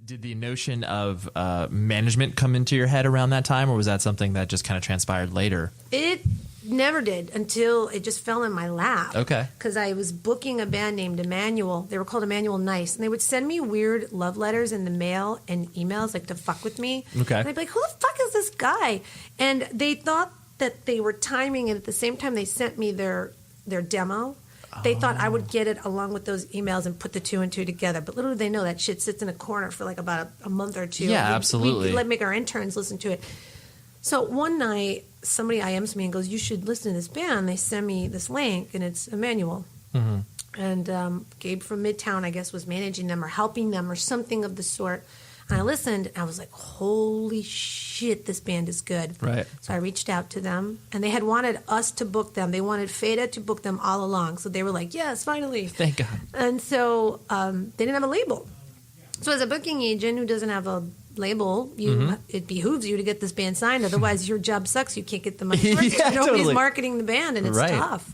Did the notion of management come into your head around that time, or was that something that just kind of transpired later? It never did until it just fell in my lap. Okay. Because I was booking a band named Emanuel. They were called Emanuel Nice. And they would send me weird love letters in the mail and emails, like to fuck with me. Okay. And I'd be like, who the fuck is this guy? And they thought that they were timing it at the same time they sent me their demo. They thought I would get it along with those emails and put the two and two together. But little do they know that shit sits in a corner for like about a month or two. Yeah, absolutely. We'd make our interns listen to it. So one night, somebody IMs me and goes, you should listen to this band. They send me this link, and it's Emanuel. Mm-hmm. And Gabe from Midtown, I guess, was managing them or helping them or something of the sort. And I listened, and I was like, holy shit, this band is good. Right. So I reached out to them, and they had wanted us to book them. They wanted FATA to book them all along. So they were like, yes, finally. Thank God. And so they didn't have a label. So as a booking agent who doesn't have a label, it behooves you to get this band signed. Otherwise, your job sucks. You can't get the money. Nobody's totally marketing the band, and it's tough.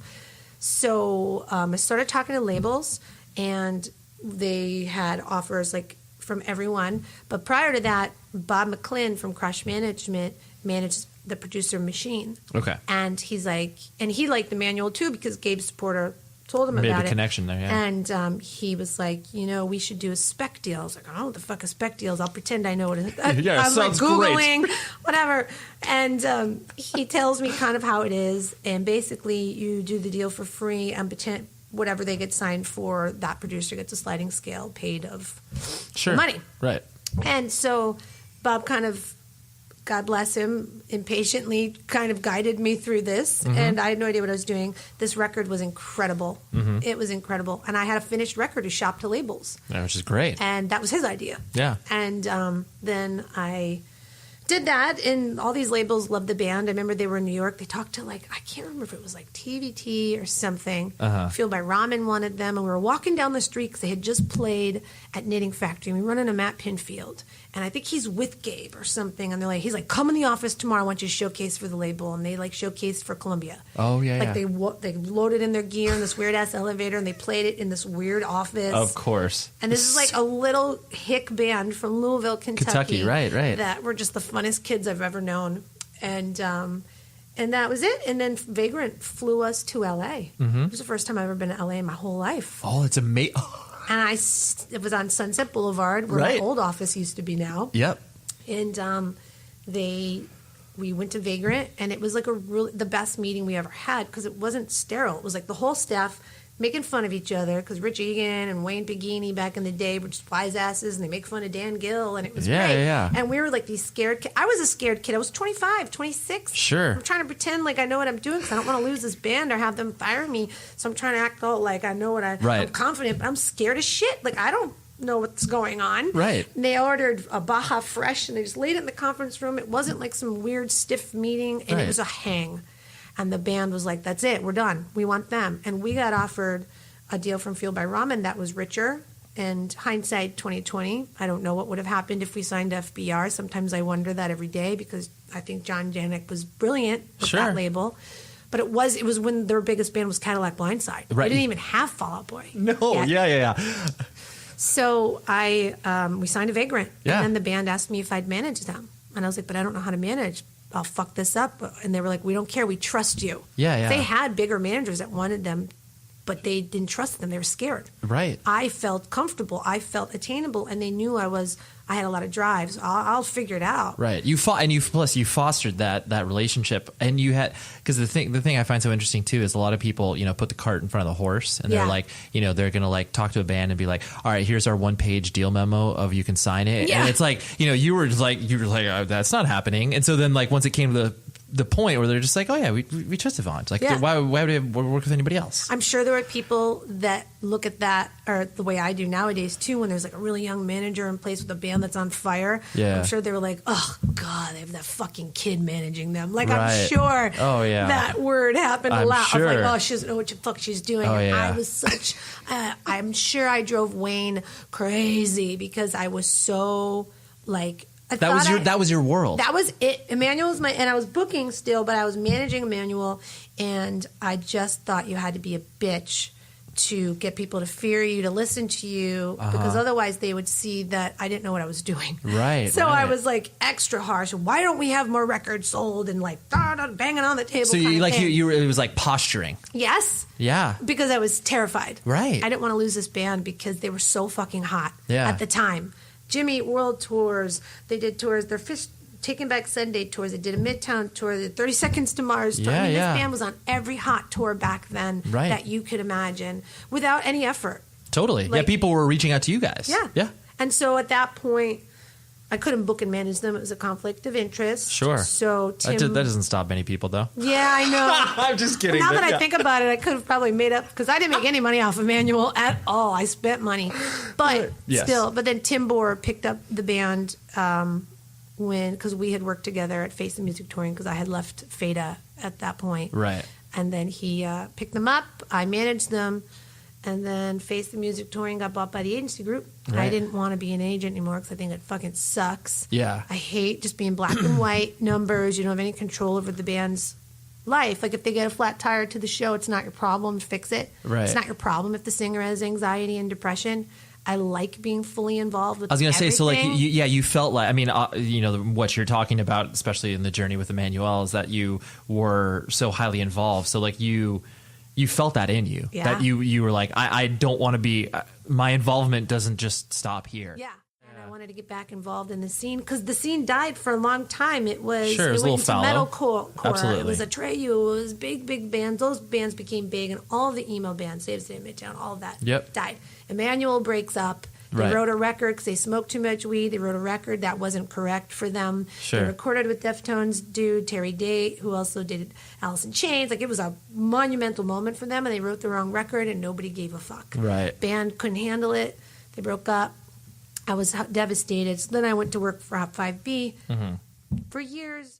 So I started talking to labels, and they had offers like from everyone. But prior to that, Bob McClin from Crush Management managed the producer Machine. Okay. And he's like, and he liked the manual too because Gabe Supporter told him Made about the it. connection there, yeah. And he was like, we should do a spec deal. I was like, I don't know what the fuck a spec deal is. I'll pretend I know what it is. Yeah, I'm like sounds Googling, great. whatever. And he tells me kind of how it is. And basically, you do the deal for free and pretend whatever they get signed for, that producer gets a sliding scale paid of money. Right. And so Bob kind of, God bless him, impatiently kind of guided me through this. Mm-hmm. And I had no idea what I was doing. This record was incredible. Mm-hmm. It was incredible. And I had a finished record to shop to labels. Yeah, which is great. And that was his idea. Yeah. And then I did that, and all these labels loved the band. I remember they were in New York. They talked to, like, I can't remember if it was like TVT or something. Fueled by Ramen wanted them, and we were walking down the street because they had just played at Knitting Factory. And we run into Matt Pinfield, and I think he's with Gabe or something. And he's like, come in the office tomorrow. I want you to showcase for the label. And they like showcased for Columbia. Oh yeah. Like they loaded in their gear in this weird ass elevator, and they played it in this weird office. Of course. And this is like a little hick band from Louisville, Kentucky. Right. That were just the funnest kids I've ever known. And that was it. And then Vagrant flew us to L.A. Mm-hmm. It was the first time I've ever been to L.A. in my whole life. Oh, it's amazing. And it was on Sunset Boulevard, where my old office used to be now. Yep. And we went to Vagrant, and it was like the best meeting we ever had because it wasn't sterile. It was like the whole staff making fun of each other because Rich Egan and Wayne Pagini back in the day were just wise asses, and they make fun of Dan Gill, and it was great. Yeah. And we were like these scared kids. I was a scared kid. I was 25, 26. Sure. I'm trying to pretend like I know what I'm doing because I don't want to lose this band or have them fire me. So I'm trying to act all like I know what I'm confident, but I'm scared as shit. Like I don't know what's going on. Right. And they ordered a Baja Fresh, and they just laid it in the conference room. It wasn't like some weird stiff meeting, and it was a hang. And the band was like, that's it. We're done. We want them. And we got offered a deal from Fueled by Ramen that was richer. And hindsight 2020, I don't know what would have happened if we signed FBR. Sometimes I wonder that every day because I think John Janik was brilliant with that label. But it was when their biggest band was Cadillac Blindside. Right. We didn't even have Fall Out Boy. No, yeah. So we signed a Vagrant. And then the band asked me if I'd manage them. And I was like, but I don't know how to manage. I'll fuck this up. And they were like, we don't care. We trust you. Yeah. They had bigger managers that wanted them, but they didn't trust them. They were scared. Right. I felt comfortable. I felt attainable. And they knew I had a lot of drive. So I'll figure it out. Right. You fostered that relationship, and you had, because the thing I find so interesting too is a lot of people, put the cart in front of the horse, and they're like, they're going to like talk to a band and be like, all right, here's our 1-page deal memo of you can sign it. Yeah. And it's like, you were like, oh, that's not happening. And so then like, once it came to the point where they're just like, oh yeah, we trust Evange. Like, why would we work with anybody else? I'm sure there are people that look at that, or the way I do nowadays too, when there's like a really young manager in place with a band that's on fire. Yeah. I'm sure they were like, oh God, they have that fucking kid managing them. Like, right. I'm sure that word happened a lot. Sure. I was like, oh, she doesn't know what the fuck she's doing. I was such, I'm sure I drove Wayne crazy because I was so like, that was your world. That was it. Emanuel was and I was booking still, but I was managing Emanuel, and I just thought you had to be a bitch to get people to fear you, to listen to you, because otherwise they would see that I didn't know what I was doing. Right. So I was like extra harsh. Why don't we have more records sold? And like banging on the table. So you it was like posturing. Yes. Yeah. Because I was terrified. Right. I didn't want to lose this band because they were so fucking hot at the time. Jimmy Eat World tours. They did tours. Their Taking Back Sunday tours. They did a Midtown tour. They did 30 Seconds to Mars tour. This band was on every hot tour back then that you could imagine without any effort. Totally. Like, people were reaching out to you guys. Yeah. Yeah. And so at that point, I couldn't book and manage them. It was a conflict of interest. Sure. So Tim... That doesn't stop many people, though. Yeah, I know. I'm just kidding. Now that I think about it, I could have probably made up... Because I didn't make any money off Emanuel at all. I spent money. But still... But then Tim Bohr picked up the band because we had worked together at Face the Music Touring because I had left FATA at that point. Right. And then he picked them up. I managed them. And then Face the Music Touring got bought by the agency group. Right. I didn't want to be an agent anymore because I think it fucking sucks. Yeah. I hate just being black and white numbers. You don't have any control over the band's life. Like if they get a flat tire to the show, it's not your problem to fix it. Right. It's not your problem if the singer has anxiety and depression. I like being fully involved with I was going to say, so like, everything. you felt like, I mean, what you're talking about, especially in the journey with Emanuel, is that you were so highly involved. So like you felt that in you, that you were like, I don't want to be, my involvement doesn't just stop here. Yeah. And I wanted to get back involved in the scene because the scene died for a long time. It was, it was a little fallow. Metalcore. Absolutely. It was Atreyu. It was big bands. Those bands became big, and all the emo bands, Save City Midtown, all of that died. Emanuel breaks up. They wrote a record because they smoked too much weed. They wrote a record that wasn't correct for them. Sure. They recorded with Deftones dude, Terry Day, who also did Alice in Chains. Like, it was a monumental moment for them, and they wrote the wrong record, and nobody gave a fuck. Right. Band couldn't handle it. They broke up. I was devastated. So then I went to work for Hop 5B for years.